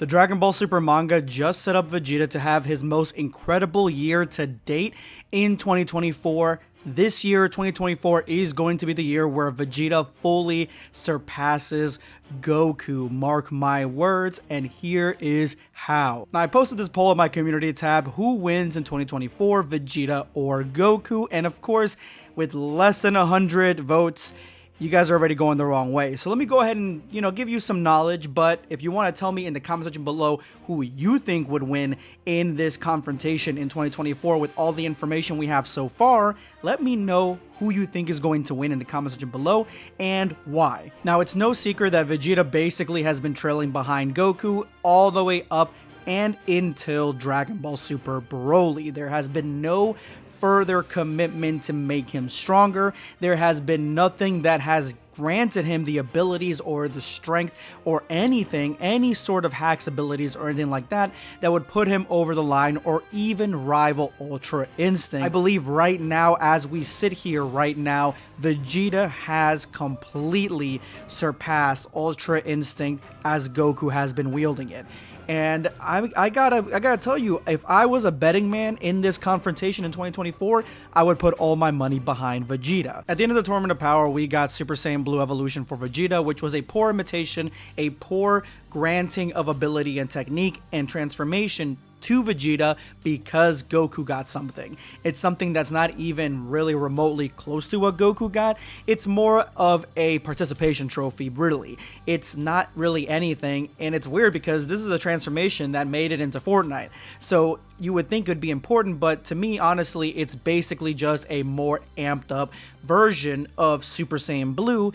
The Dragon Ball Super manga just set up Vegeta to have his most incredible year to date in 2024. This year, 2024, is going to be the year where Vegeta fully surpasses Goku. Mark my words, and here is how. Now, I posted this poll in my community tab: who wins in 2024, Vegeta or Goku? And of course, with less than 100 votes, you guys are already going the wrong way. So let me go ahead and, give you some knowledge. But if you want to tell me in the comment section below who you think would win in this confrontation in 2024 with all the information we have so far, let me know who you think is going to win in the comment section below and why. Now, it's no secret that Vegeta basically has been trailing behind Goku all the way up and until Dragon Ball Super Broly. There has been no further commitment to make him stronger. There has been nothing that has granted him the abilities or the strength or anything, any sort of hacks abilities or anything like that, that would put him over the line or even rival Ultra Instinct. I believe right now, as we sit here right now, Vegeta has completely surpassed Ultra Instinct as Goku has been wielding it. And I gotta tell you, if I was a betting man in this confrontation in 2024, I would put all my money behind Vegeta. At the end of the Tournament of Power, we got Super Saiyan Blue Evolution for Vegeta, which was a poor imitation, a poor granting of ability and technique and transformation to Vegeta because Goku got something. It's something that's not even really remotely close to what Goku got. It's more of a participation trophy, really. It's not really anything, and it's weird because this is a transformation that made it into Fortnite. So you would think it would be important, but to me, honestly, it's basically just a more amped up version of Super Saiyan Blue.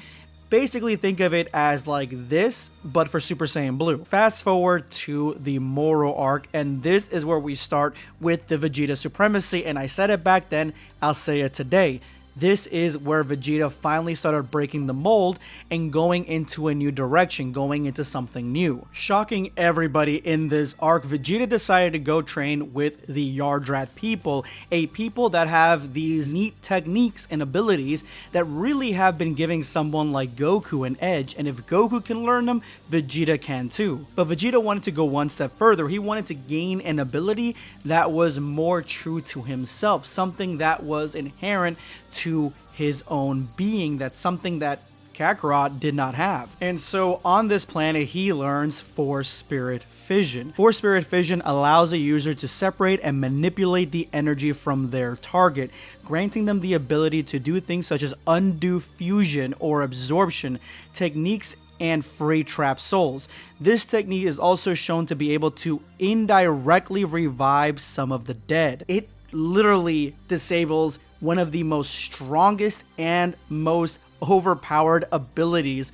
Basically, think of it as like this, but for Super Saiyan Blue. Fast forward to the Moro arc, and this is where we start with the Vegeta supremacy, and I said it back then, I'll say it today. This is where Vegeta finally started breaking the mold and going into a new direction, going into something new. Shocking everybody in this arc, Vegeta decided to go train with the Yardrat people, a people that have these neat techniques and abilities that really have been giving someone like Goku an edge, and if Goku can learn them, Vegeta can too. But Vegeta wanted to go one step further. He wanted to gain an ability that was more true to himself, something that was inherent to his own being, that's something that Kakarot did not have. And so on this planet, he learns Force Spirit Fission. Force Spirit Fission allows a user to separate and manipulate the energy from their target, granting them the ability to do things such as undo fusion or absorption techniques and free trap souls. This technique is also shown to be able to indirectly revive some of the dead. It literally disables one of the most strongest and most overpowered abilities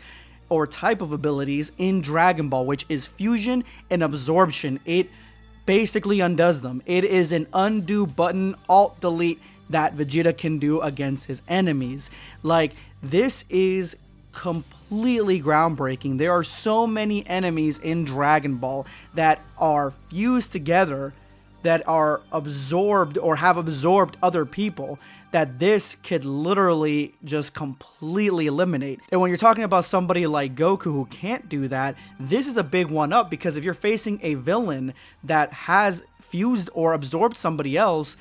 or type of abilities in Dragon Ball, which is fusion and absorption. It basically undoes them. It is an undo button, alt delete, that Vegeta can do against his enemies. Like, this is completely groundbreaking. There are so many enemies in Dragon Ball that are fused together, that are absorbed or have absorbed other people, that this could literally just completely eliminate. And when you're talking about somebody like Goku who can't do that, this is a big one up, because if you're facing a villain that has fused or absorbed somebody else,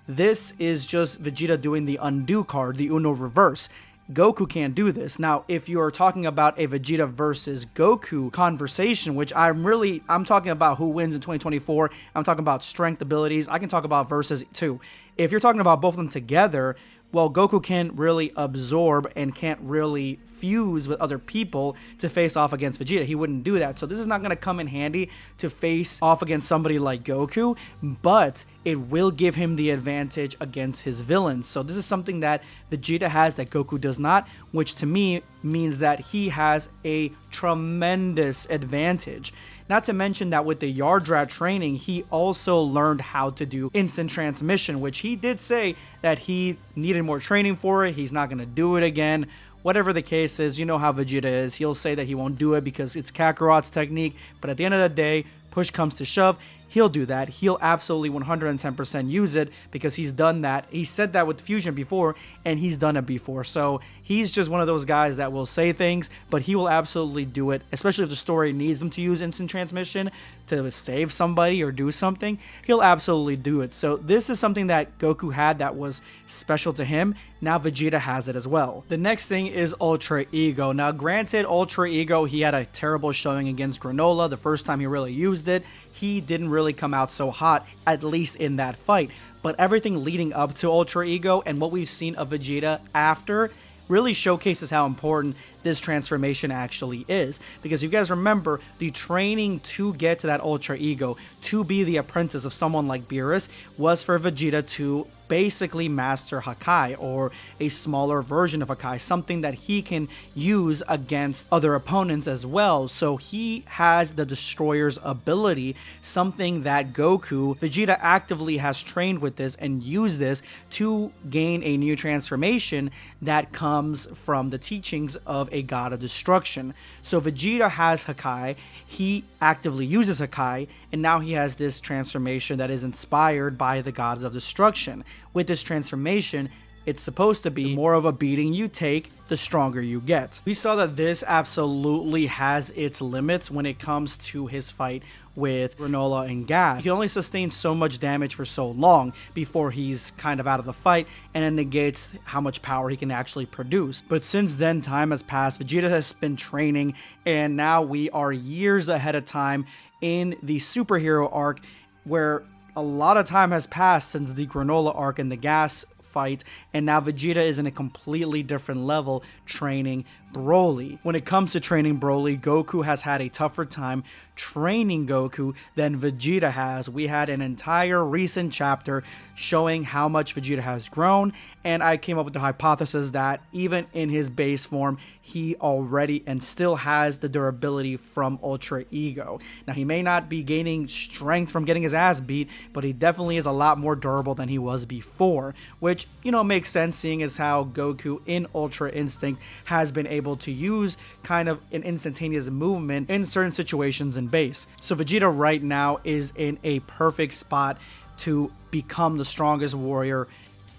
this is just Vegeta doing the undo card, the Uno reverse. Goku can't do this. Now, if you're talking about a Vegeta versus Goku conversation, which I'm talking about who wins in 2024, I'm talking about strength abilities, I can talk about versus too. If you're talking about both of them together, well, Goku can't really absorb and can't really fuse with other people to face off against Vegeta. He wouldn't do that. So this is not going to come in handy to face off against somebody like Goku, but it will give him the advantage against his villains. So this is something that Vegeta has that Goku does not, which to me means that he has a tremendous advantage. Not to mention that with the Yardrat training, he also learned how to do instant transmission, which he did say that he needed more training for it. He's not going to do it again. Whatever the case is, you know how Vegeta is. He'll say that he won't do it because it's Kakarot's technique, but at the end of the day, push comes to shove, he'll do that. He'll absolutely 110% use it because he's done that. He said that with Fusion before, and he's done it before. So he's just one of those guys that will say things, but he will absolutely do it, especially if the story needs him to use instant transmission to save somebody or do something. He'll absolutely do it. So this is something that Goku had that was special to him. Now Vegeta has it as well. The next thing is Ultra Ego. Now granted, Ultra Ego, he had a terrible showing against Granolah. The first time he really used it, he didn't really come out so hot, at least in that fight. But everything leading up to Ultra Ego and what we've seen of Vegeta after really showcases how important this transformation actually is. Because if you guys remember, the training to get to that Ultra Ego, to be the apprentice of someone like Beerus, was for Vegeta to basically master Hakai, or a smaller version of Hakai, something that he can use against other opponents as well. So he has the Destroyer's ability, something that Vegeta actively has trained with this and used this to gain a new transformation that comes from the teachings of a god of destruction. So Vegeta has Hakai, he actively uses Hakai, and now he has this transformation that is inspired by the gods of destruction. With this transformation, it's supposed to be more of a beating you take, the stronger you get. We saw that this absolutely has its limits when it comes to his fight with Granolah and Gas. He only sustains so much damage for so long before he's kind of out of the fight, and it negates how much power he can actually produce. But since then, time has passed. Vegeta has been training, and now we are years ahead of time in the superhero arc, where a lot of time has passed since the Granolah arc and the Gas fight, and now Vegeta is in a completely different level training Broly. When it comes to training Broly, Goku has had a tougher time training Goku than Vegeta has. We had an entire recent chapter showing how much Vegeta has grown, and I came up with the hypothesis that even in his base form, he already and still has the durability from Ultra Ego. Now, he may not be gaining strength from getting his ass beat, but he definitely is a lot more durable than he was before, which, you know, makes sense seeing as how Goku in Ultra Instinct has been able to use kind of an instantaneous movement in certain situations in base. So Vegeta right now is in a perfect spot to become the strongest warrior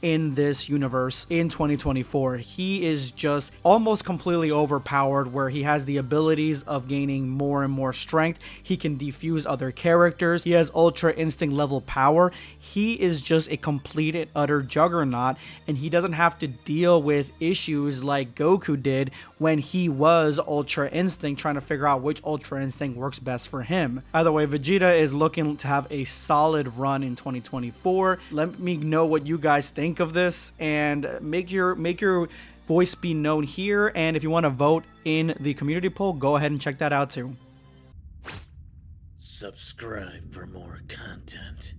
in this universe in 2024. He is just almost completely overpowered, where he has the abilities of gaining more and more strength. He can defuse other characters. He has Ultra Instinct level power. He is just a complete and utter juggernaut, and he doesn't have to deal with issues like Goku did when he was Ultra Instinct, trying to figure out which Ultra Instinct works best for him. Either way, Vegeta is looking to have a solid run in 2024. Let me know what you guys think of this, and make your voice be known here. And if you want to vote in the community poll, go ahead and check that out too. Subscribe for more content.